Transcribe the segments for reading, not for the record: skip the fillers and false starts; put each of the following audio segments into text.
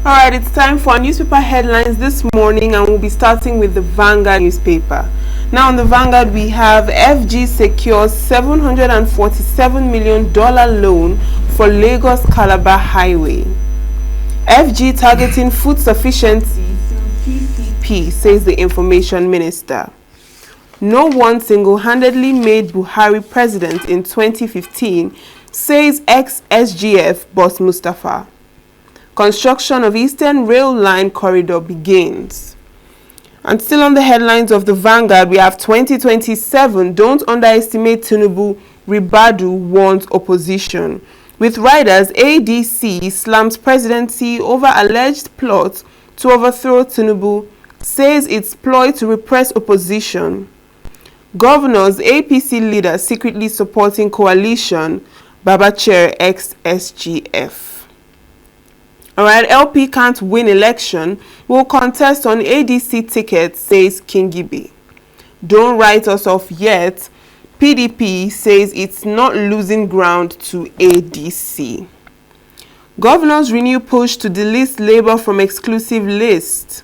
Alright, it's time for our newspaper headlines this morning, and we'll be starting with the Vanguard newspaper. Now on the Vanguard, we have FG secures $747 million loan for Lagos Calabar Highway. FG targeting food sufficiency through PPP, says the information minister. No one single-handedly made Buhari president in 2015, says ex-SGF boss Mustafa. Construction of Eastern Rail Line corridor begins. And still on the headlines of the Vanguard, we have 2027, don't underestimate Tinubu, Ribadu warns opposition. With riders, ADC slams presidency over alleged plot to overthrow Tinubu, says it's ploy to repress opposition. Governors, APC leaders secretly supporting coalition, Babachir ex-SGF. Alright, LP can't win election, will contest on ADC ticket, says Kingibe. Don't write us off yet. PDP says it's not losing ground to ADC. Governors renew push to delist Labour from exclusive list.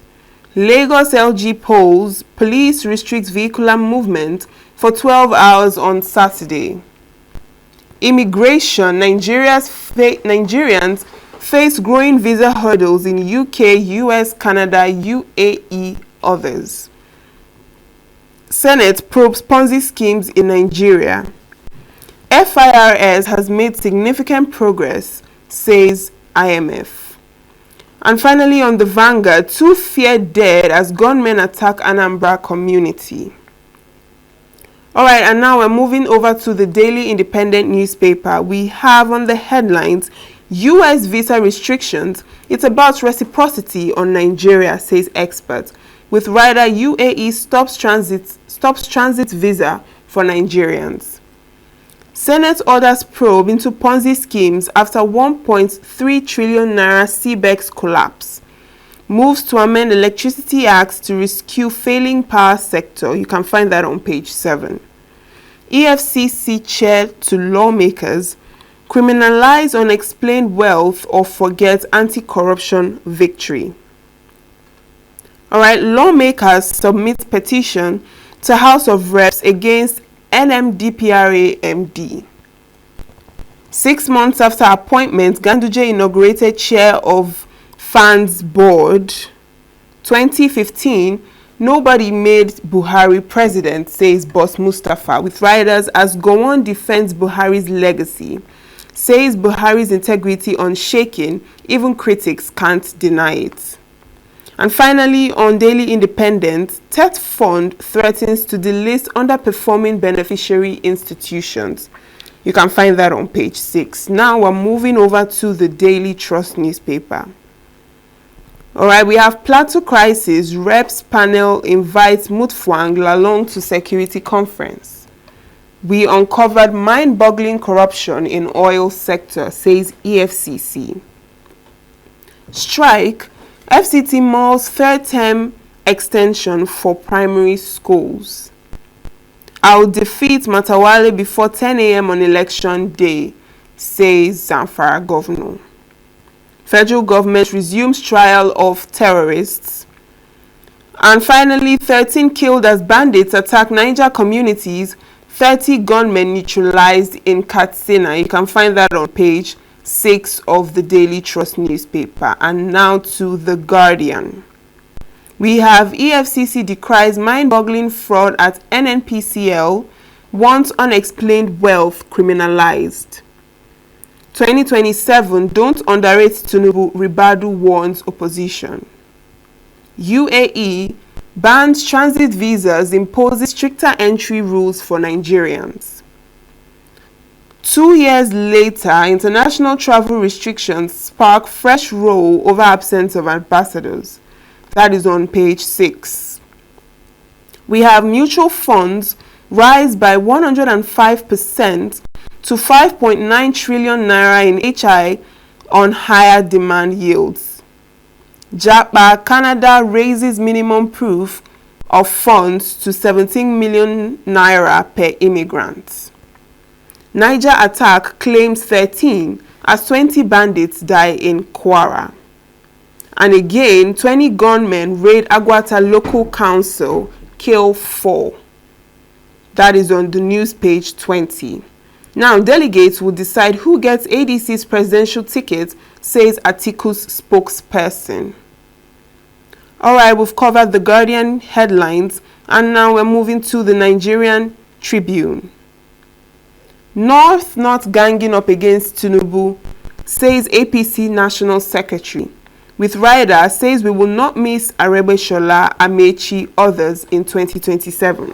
Lagos LG polls, police restricts vehicular movement for 12 hours on Saturday. Immigration, Nigerians face growing visa hurdles in UK, US, Canada, UAE, others. Senate probes Ponzi schemes in Nigeria. FIRS has made significant progress, says IMF. And finally on the Vanguard, 2 feared dead as gunmen attack Anambra community. Alright, and now we're moving over to the Daily Independent newspaper. We have on the headlines, US visa restrictions, it's about reciprocity on Nigeria, says expert. With rider UAE stops transit visa for Nigerians. Senate orders probe into Ponzi schemes after 1.3 trillion naira CBEX collapse. Moves to amend Electricity Act to rescue failing power sector. You can find that on page 7. EFCC chair to lawmakers. Criminalize unexplained wealth or forget anti-corruption victory. Alright, lawmakers submit petition to House of Reps against NMDPRA MD. 6 months after appointment, Ganduje inaugurated chair of Fans Board. 2015, nobody made Buhari president, says boss Mustafa, with riders as Gowon defends Buhari's legacy. Says Buhari's integrity unshaken, even critics can't deny it. And finally, on Daily Independent, TET Fund threatens to delist underperforming beneficiary institutions. You can find that on page 6. Now we're moving over to the Daily Trust newspaper. Alright, we have Plateau crisis, reps panel invites Mutfwang Lalong to security conference. We uncovered mind-boggling corruption in oil sector, says EFCC. Strike, FCT mulls third term extension for primary schools. I'll defeat Matawale before 10 a.m. on election day, says Zamfara governor. Federal government resumes trial of terrorists. And finally, 13 killed as bandits attack Niger communities. 30 gunmen neutralized in Katsina. You can find that on page 6 of the Daily Trust newspaper. And now to The Guardian. We have EFCC decries mind-boggling fraud at NNPCL, wants unexplained wealth criminalized. 2027, don't underrate Tinubu, Ribadu warns opposition. UAE bans transit visas, imposes stricter entry rules for Nigerians. 2 years later, international travel restrictions spark fresh row over absence of ambassadors. That is on page 6. We have mutual funds rise by 105% to 5.9 trillion naira in HI on higher demand yields. Japa, Canada raises minimum proof of funds to 17 million naira per immigrant. Niger attack claims 13 as 20 bandits die in Kwara. And again, 20 gunmen raid Agwata local council, kill 4. That is on the news page 20. Now, delegates will decide who gets ADC's presidential ticket, says Atiku's spokesperson. Alright, we've covered the Guardian headlines, and now we're moving to the Nigerian Tribune. North not ganging up against Tinubu, says APC National Secretary. With Rider, says we will not miss Arebeshola, Amechi, others in 2027.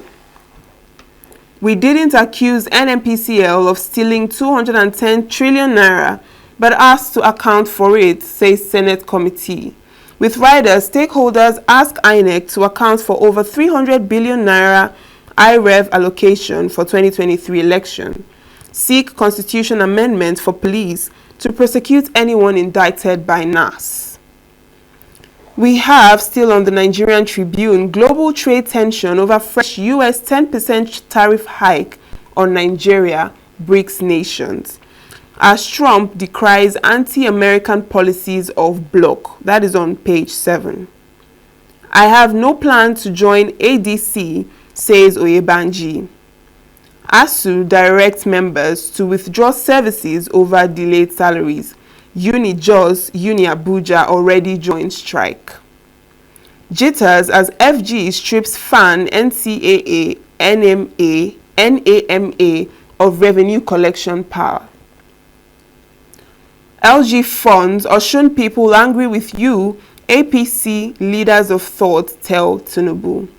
We didn't accuse NNPCL of stealing 210 trillion naira, but asked to account for it, says Senate committee. With Rider, stakeholders ask INEC to account for over 300 billion naira IREV allocation for 2023 election. Seek constitution amendment for police to prosecute anyone indicted by NAS. We have, still on the Nigerian Tribune, global trade tension over fresh US 10% tariff hike on Nigeria, BRICS nations, as Trump decries anti-American policies of bloc. That is on page 7. I have no plan to join ADC, says Oyebanji. ASU directs members to withdraw services over delayed salaries. Uni Jos, Uni Abuja already joined strike. Jitters as FG strips FAN, NCAA, NMA, NAMA of revenue collection power. LG funds, Osun people angry with you, APC leaders of thought tell Tinubu.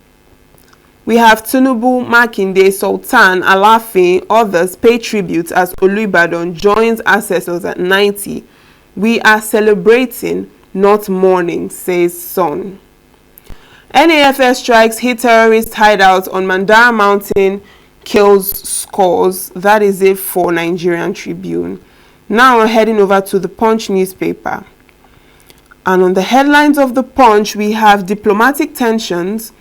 We have Tinubu, Makinde, Sultan, Alaafin, others pay tribute as Olubadan joins ancestors at 90. We are celebrating, not mourning, says Son. NAFS strikes hit terrorist hideouts on Mandara Mountain, kills scores. That is it for Nigerian Tribune. Now we're heading over to the Punch newspaper. And on the headlines of the Punch, we have diplomatic tensions.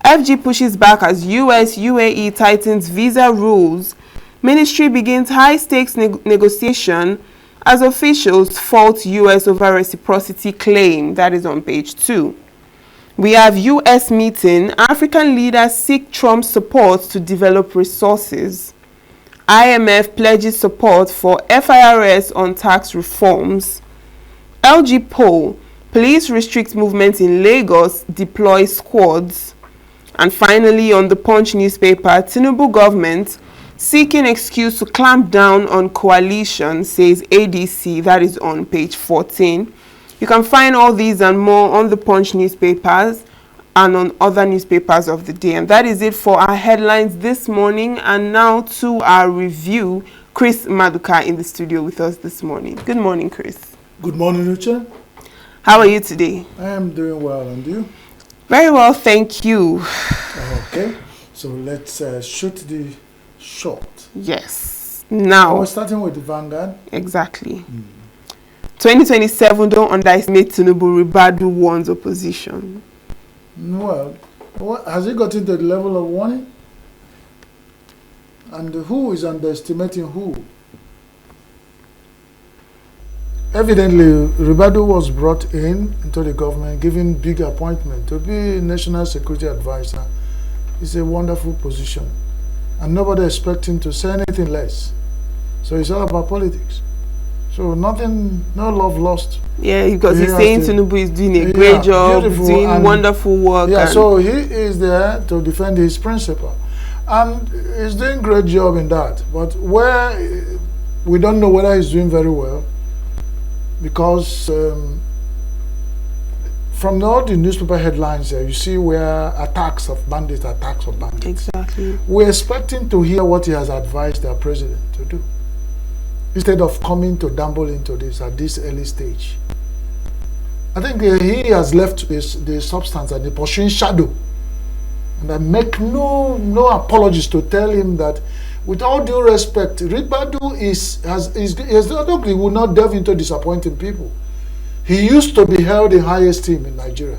FG pushes back as US UAE tightens visa rules. Ministry begins high-stakes negotiation as officials fault US over reciprocity claim. That is on page 2. We have US meeting. African leaders seek Trump's support to develop resources. IMF pledges support for FIRS on tax reforms. LG poll. Police restrict movement in Lagos, deploy squads. And finally, on the Punch newspaper, Tinubu government seeking excuse to clamp down on coalition, says ADC. That is on page 14. You can find all these and more on the Punch newspapers and on other newspapers of the day. And that is it for our headlines this morning. And now to our review. Chris Maduka in the studio with us this morning. Good morning, Chris. Good morning, Uche. How are you today? I am doing well, and you? Very well, thank you. Okay, so let's shoot the shot. Yes. Now, we're starting with the Vanguard. Exactly. 2027, don't underestimate Tinubu, Ribadu warns opposition. Well, has he gotten to the level of warning? And who is underestimating who? Evidently, Ribadu was brought into the government, given big appointment to be National Security Advisor. It's a wonderful position. And nobody expects him to say anything less. So it's all about politics. So nothing, no love lost. Yeah, because he's saying Tinubu is doing a great job, doing wonderful work. Yeah, so he is there to defend his principle. And he's doing a great job in that. But where we don't know whether he's doing very well, because from all the newspaper headlines you see where attacks of bandits. Exactly. We're expecting to hear what he has advised our president to do, instead of coming to dabble into this at this early stage. I think he has left the substance and the pursuing shadow. And I make no apologies to tell him that, with all due respect, Ribadu he will not delve into disappointing people. He used to be held in high esteem in Nigeria.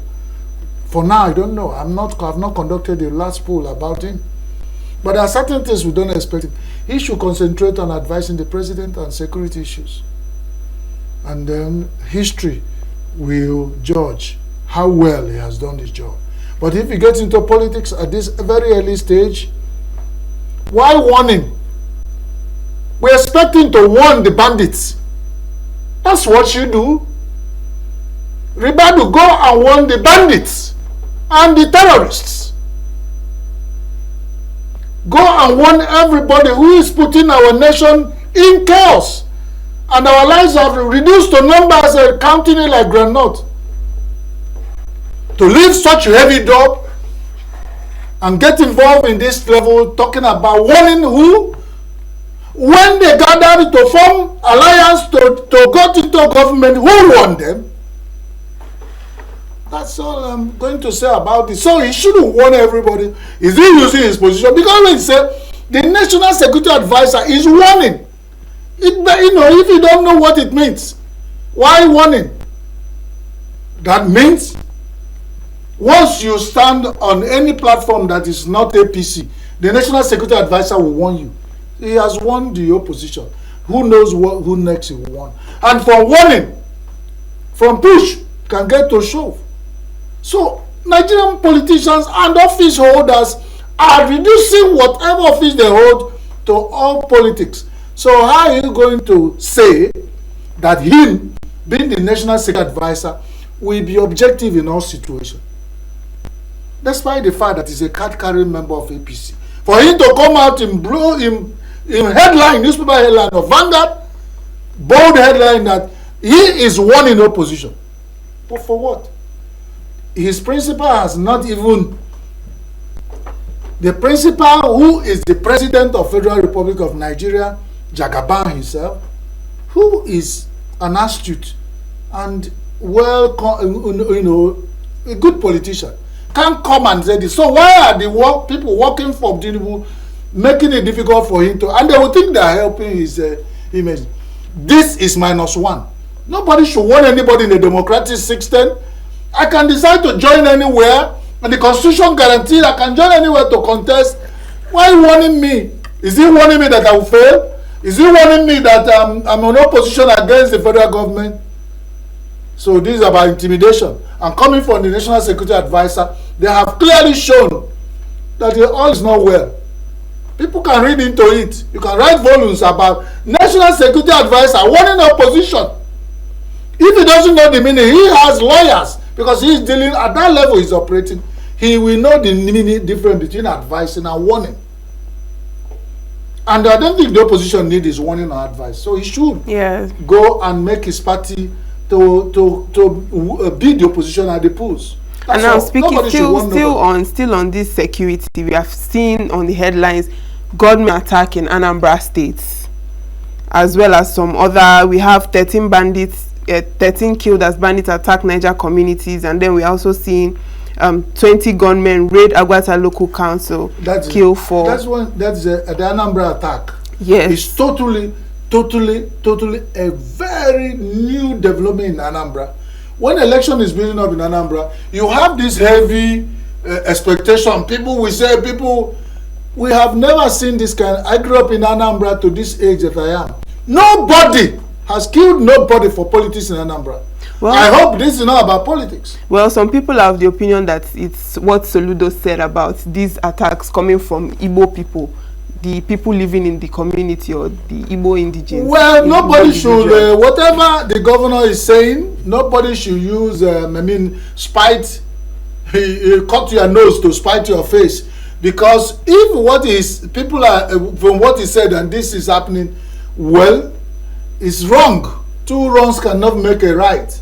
For now, I don't know. I've not conducted the last poll about him. But there are certain things we don't expect him. He should concentrate on advising the president on security issues. And then history will judge how well he has done his job. But if he gets into politics at this very early stage, why warning? We're expecting to warn the bandits. That's what you do. Ribadu, go and warn the bandits and the terrorists. Go and warn everybody who is putting our nation in chaos. And our lives have reduced to numbers counting it like granite. To leave such a heavy job and get involved in this level, talking about warning who? When they gathered to form alliance to go into government, who warned them? That's all I'm going to say about this. So he shouldn't warn everybody. Is he using his position? Because when he said the National Security Advisor is warning. If you don't know what it means, why warning? That means once you stand on any platform that is not APC, the National Security Advisor will warn you. He has warned the opposition. Who knows who next he will warn? And from warning, from push, can get to shove. So Nigerian politicians and office holders are reducing whatever office they hold to all politics. So how are you going to say that him, being the National Security Advisor, will be objective in all situations? Despite the fact that he's a card-carrying member of APC. For him to come out in headline, newspaper headline of Vanguard, bold headline that he is warning opposition. But for what? His principal has not even... The principal, who is the President of Federal Republic of Nigeria, Jagaban himself, who is an astute and a good politician, can't come and say this. So why are the people working for Tinubu making it difficult for him to, and they will think they are helping his image? This is -1. Nobody should warn anybody in a democratic system. I can decide to join anywhere, and the constitution guaranteed I can join anywhere to contest. Why warning me? Is he warning me that I will fail? Is he warning me that I'm in opposition against the federal government? So this is about intimidation. And coming from the National Security Advisor, they have clearly shown that all is not well. People can read into it. You can write volumes about National Security Advisor warning opposition. If he doesn't know the meaning, he has lawyers, because he is dealing at that level he's operating. He will know the meaning difference between advising and warning. And I don't think the opposition needs his warning or advice. So he should go and make his party to beat the opposition at the polls. And now speaking still on this security, we have seen on the headlines gunmen attacking Anambra State, as well as some other. We have 13 bandits, 13 killed as bandits attack Niger communities, and then we also seen 20 gunmen raid Agwata local council, kill 4. That's the Anambra attack. Yes, it's totally a very new development in Anambra. When election is building up in Anambra, you have this heavy expectation. People will say, we have never seen this kind. I grew up in Anambra to this age that I am. Nobody has killed nobody for politics in Anambra. Well, I hope this is not about politics. Well, some people have the opinion that it's what Soludo said about these attacks coming from Igbo people, the people living in the community, or the Igbo indigenous. Well, nobody should, whatever the governor is saying, nobody should use, spite, cut your nose to spite your face. Because if what is, people are, from what he said, and this is happening, well, it's wrong. Two wrongs cannot make a right.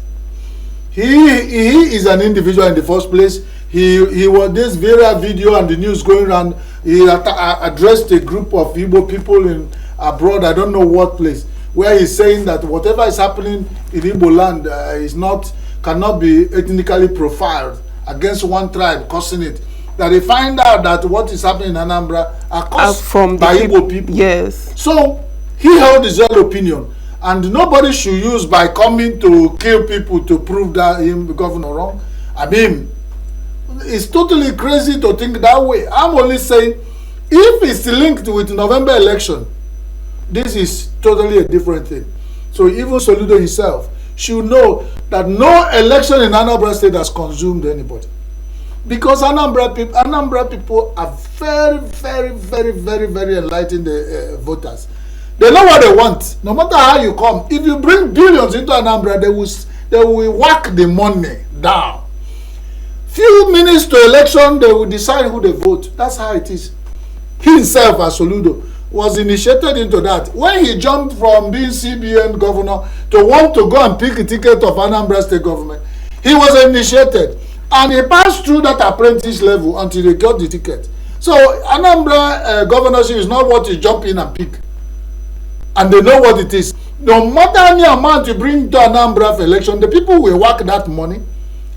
He is an individual in the first place. He was this viral video and the news going around. He addressed a group of Igbo people in abroad, I don't know what place, where he's saying that whatever is happening in Igbo land cannot be ethnically profiled against one tribe, causing it. That they find out that what is happening in Anambra are caused by Igbo people. Yes. So he held his own opinion, and nobody should use by coming to kill people to prove that him the governor wrong. I mean, it's totally crazy to think that way. I'm only saying, if it's linked with November election, this is totally a different thing. So even Soludo himself should know that no election in Anambra State has consumed anybody. Because Anambra people are very, very, very, very, very enlightened voters. They know what they want. No matter how you come, if you bring billions into Anambra, they will whack the money down. Few minutes to election, they will decide who they vote. That's how it is. He himself, as Soludo, was initiated into that. When he jumped from being CBN governor to want to go and pick a ticket of Anambra State government, he was initiated. And he passed through that apprentice level until he got the ticket. So Anambra governorship is not what you jump in and pick. And they know what it is. No matter any amount you bring to Anambra for election, the people will work that money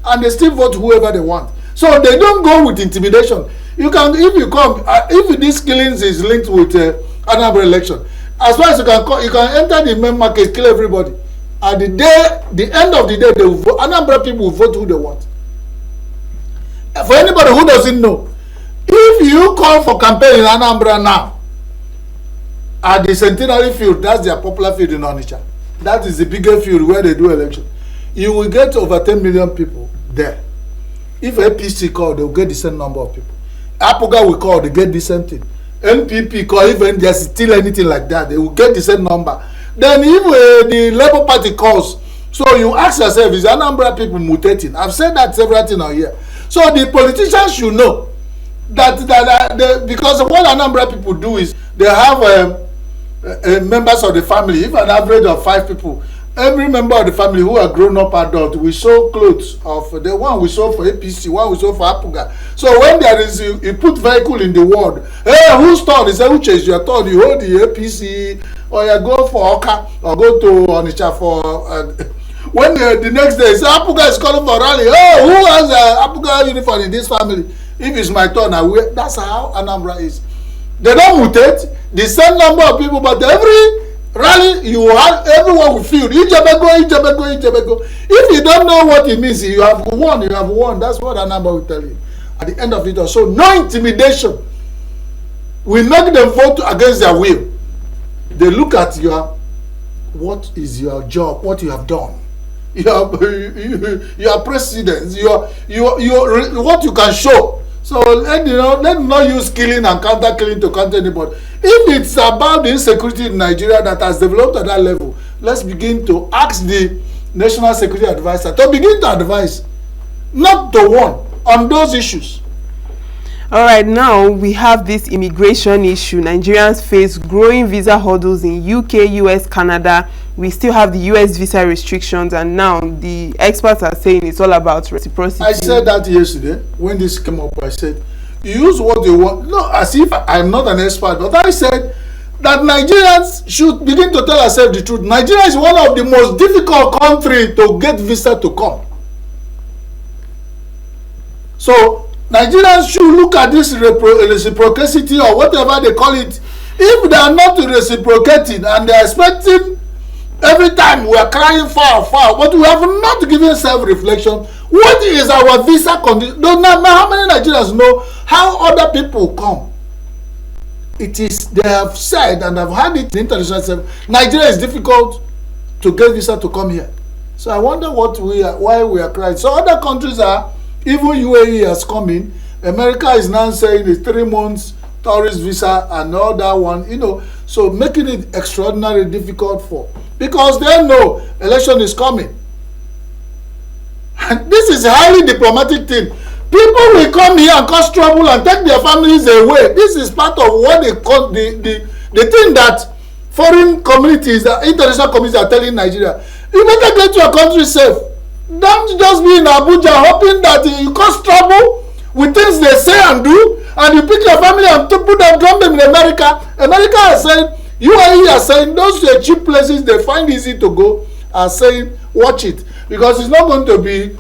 and they still vote whoever they want. So they don't go with intimidation. You can, if you come, if this killings is linked with Anambra election, as far as you can enter the main market, kill everybody. At the end of the day, they will vote. Anambra people will vote who they want. For anybody who doesn't know, if you call for campaign in Anambra now, at the Centenary Field, that's their popular field in Onitsha. That is the biggest field where they do election. You will get over 10 million people there. If APC call, they will get the same number of people. Apuga will call, they get the same thing. NPP call, even there's still anything like that, they will get the same number. Then if the Labour Party calls, so you ask yourself, is Anambra people mutating? I've said that several times out here. So the politicians should know that because what Anambra people do is they have members of the family. If an average of 5 people, every member of the family who are grown up adult, we sew clothes of the one we sew for APC, one we sew for Apuga. So when there is you put vehicle in the world, hey, whose turn? He said, which is your turn? You hold the APC, or you go for Oka, or go to Onitsha for. When the next day, say Apuga is calling for rally. Oh, who has Apuga uniform in this family? If it's my turn, I will. That's how Anambra is. They don't mutate. The same number of people, but every rally you have, everyone will feel Ijebego, Ijebego, Ijebego. If you don't know what it means, you have won. You have won. That's what Anambra will tell you. At the end of it all, so no intimidation. We make them vote against their will. They look at what is your job, what you have done. You are president. What you can show. So let them not use killing and counter killing to counter anybody. If it's about the insecurity in Nigeria that has developed at that level, let's begin to ask the National Security Advisor to begin to advise, not to warn on those issues. All right, now we have this immigration issue. Nigerians face growing visa hurdles in UK, US, Canada. We still have the US visa restrictions, and now the experts are saying it's all about reciprocity. I said that yesterday when this came up. I said, use what you want. No, as if I'm not an expert, but I said that Nigerians should begin to tell ourselves the truth. Nigeria is one of the most difficult countries to get visa to come. So Nigerians should look at this reciprocity or whatever they call it. If they are not reciprocating and they are expecting every time we are crying far, but we have not given self-reflection. What is our visa condition? How many Nigerians know how other people come? It is, they have said, and I've had it in international, Nigeria is difficult to get visa to come here. So I wonder why we are crying. So other countries are, even UAE has come in. America is now saying it's 3 months tourist visa and all that one, so making it extraordinarily difficult because they know election is coming. And this is a highly diplomatic thing. People will come here and cause trouble and take their families away. This is part of what they call the thing that foreign communities, the international communities are telling Nigeria. You better get your country safe. Don't just be in Abuja hoping that you cause trouble with things they say and do, and you pick your family and put them, drop them in America. America is saying, UAE are saying, those cheap places they find easy to go, are saying, watch it, because it's not going to be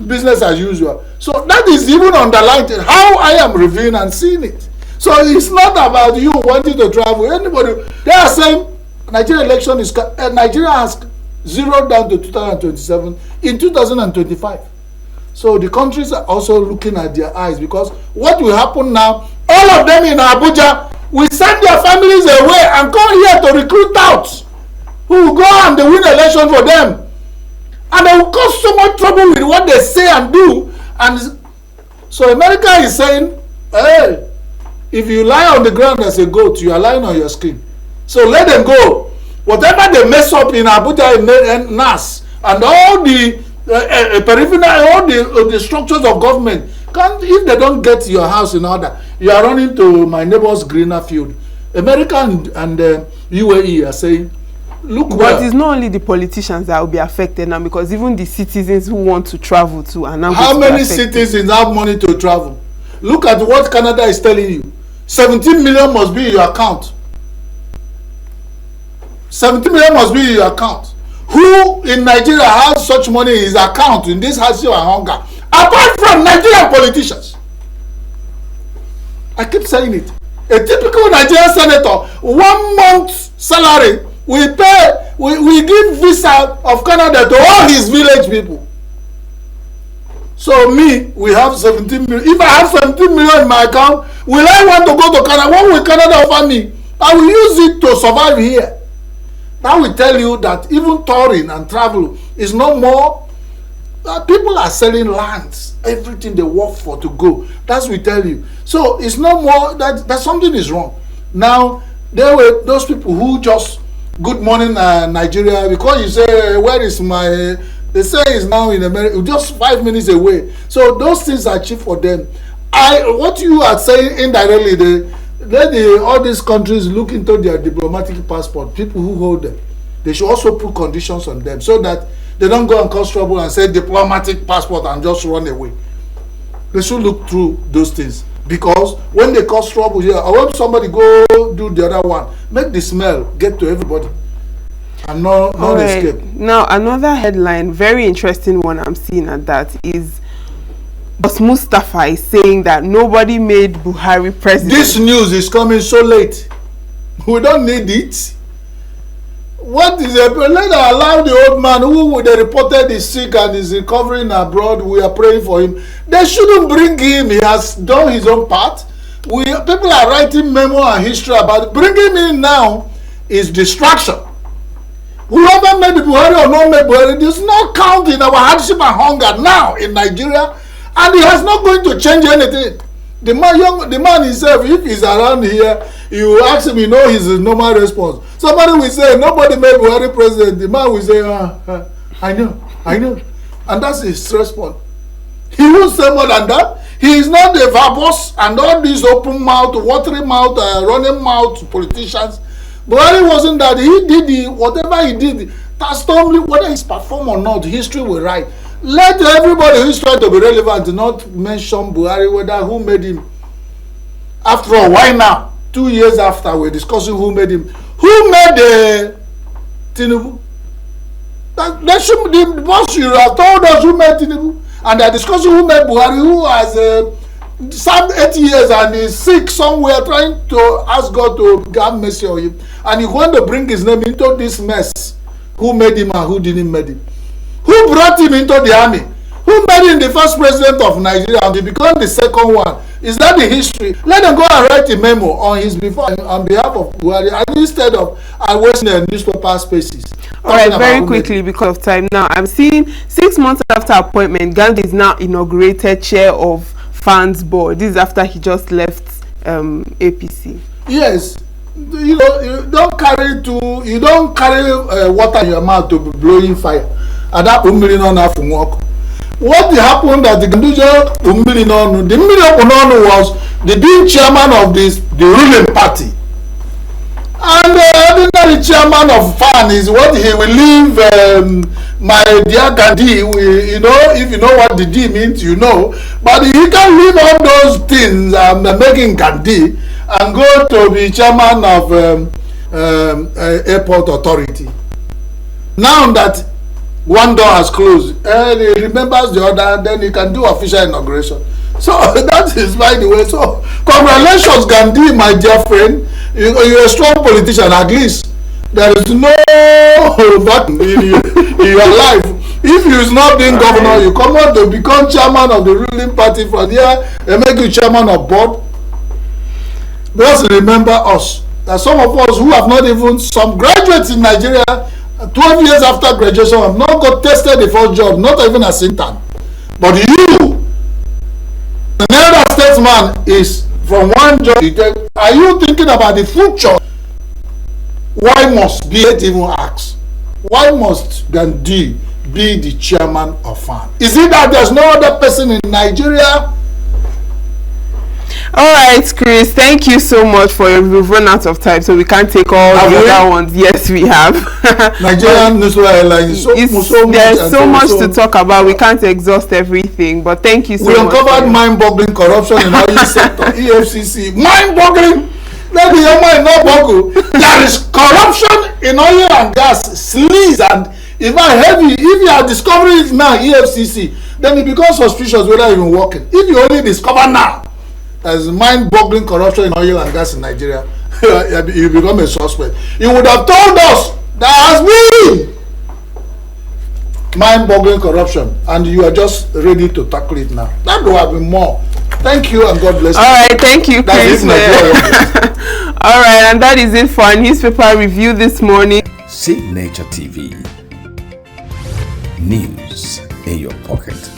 business as usual. So that is even underlined how I am reviewing and seeing it. So it's not about you wanting to travel. Anybody, they are saying Nigeria election is, Nigeria has zeroed down to 2027 in 2025. So the countries are also looking at their eyes, because what will happen now, all of them in Abuja will send their families away and come here to recruit out who will go and win election for them. they say and do. And so America is saying, hey, if you lie on the ground as a goat, you are lying on your skin. So let them go. Whatever they mess up in Abuja and NAS and all the peripheral, all the structures of government, if they don't get your house in order, you are running to my neighbor's greener field. America and UAE are saying, look, but it's not only the politicians that will be affected now, because even the citizens who want to travel to are now. How many citizens have money to travel? Look at what Canada is telling you. 17 million must be in your account. 17 million must be in your account. Who in Nigeria has such money in his account in this hardship and hunger? Apart from Nigerian politicians. I keep saying it. A typical Nigerian senator, 1 month's salary, we give visa of Canada to all his village people. So we have 17 million. If I have 17 million in my account, will I want to go to Canada? What will Canada offer me? I will use it to survive here. That will tell you that even touring and travel is no more. People are selling lands, everything they work for to go. That's what we tell you. So it's no more that something is wrong. Now, there were those people who just, good morning Nigeria, because you say, where is my, they say it's now in America, just 5 minutes away. So those things are cheap for them. What you are saying indirectly, let all these countries look into their diplomatic passport, people who hold them. They should also put conditions on them so that they don't go and cause trouble and say diplomatic passport and just run away. They should look through those things, because when they cause trouble here, I want somebody go do the other one, make the smell get to everybody and not escape. Now another headline, very interesting one I'm seeing at that, is Boss Mustafa is saying that nobody made Buhari president. This news is coming so late. We don't need it. What is it? Let us allow the old man who they reported is sick and is recovering abroad. We are praying for him. They shouldn't bring him. He has done his own part. People are writing memo and history about it. Bringing him in now is distraction. Whoever made Buhari or not made Buhari does not count in our hardship and hunger now in Nigeria, and he has not going to change anything. The man himself, if he's around here, you ask him, his normal response. Somebody will say, nobody made Buhari president. The man will say, I know. And that's his response. He won't say more than that. He is not the verbose and all these open mouth, watery mouth, running mouth politicians. Buhari wasn't that. He did whatever he did. That's only whether he's performed or not, history will write. Let everybody who is trying to be relevant not mention Buhari, whether who made him. After all, why now? 2 years after, we're discussing who made him. Who made Tinubu? The boss should have told us who made Tinubu. And they're discussing who made Buhari, who has served 8 years and is sick somewhere, trying to ask God to have mercy on him. And he's going to bring his name into this mess. Who made him and who didn't make him? Who brought him into the army? Who made him the first president of Nigeria and he became the second one? Is that the history? Let them go and write a memo on behalf of Buhari, and instead of wasting their newspaper spaces. All right, very quickly because of time now. I'm seeing 6 months after appointment, Gandhi is now inaugurated chair of Fans Board. This is after he just left APC. Yes. You don't carry water in your mouth to be blowing fire. And that from work. What happened that the was the being chairman of the ruling party. And the ordinary chairman of FAN is what he will leave my dear Gandhi, if you know what the D means, But he can leave all those things making Gandhi and go to be chairman of airport authority. Now that one door has closed, and he remembers the other, then he can do official inauguration. So that is by the way. So congratulations, Gandhi, my dear friend. You're a strong politician. At least there is no button in your life. If you is not being governor, you come out to become chairman of the ruling party from here and make you chairman of board. Just remember us. That some of us who have not even, some graduates in Nigeria, 12 years after graduation, have not got tested the first job, not even as intern. But you, another statesman, is from one job. Are you thinking about the future? Why must BH even ask? Why must Gandhi be the chairman of FAN? Is it that there's no other person in Nigeria? All right, Chris, thank you so much for your. We've run out of time, so we can't take all the other ones. Yes, we have. Nigerian National Airlines. There's so much to talk about. We can't exhaust everything, but thank you so much. We uncovered mind-boggling corruption in our sector, EFCC. Mind-boggling. Let your mind not boggle. There is corruption in oil and gas, sleaze, and even heavy. If you are discovering it now, EFCC, then it becomes suspicious whether even working. If you only discover now, there is mind-boggling corruption in oil and gas in Nigeria, you become a suspect. You would have told us there has been mind-boggling corruption, and you are just ready to tackle it now. That would have been more. Thank you, and God bless you. All right, thank you, Chris. All right, and that is it for our newspaper review this morning. See Nature TV. News in your pocket.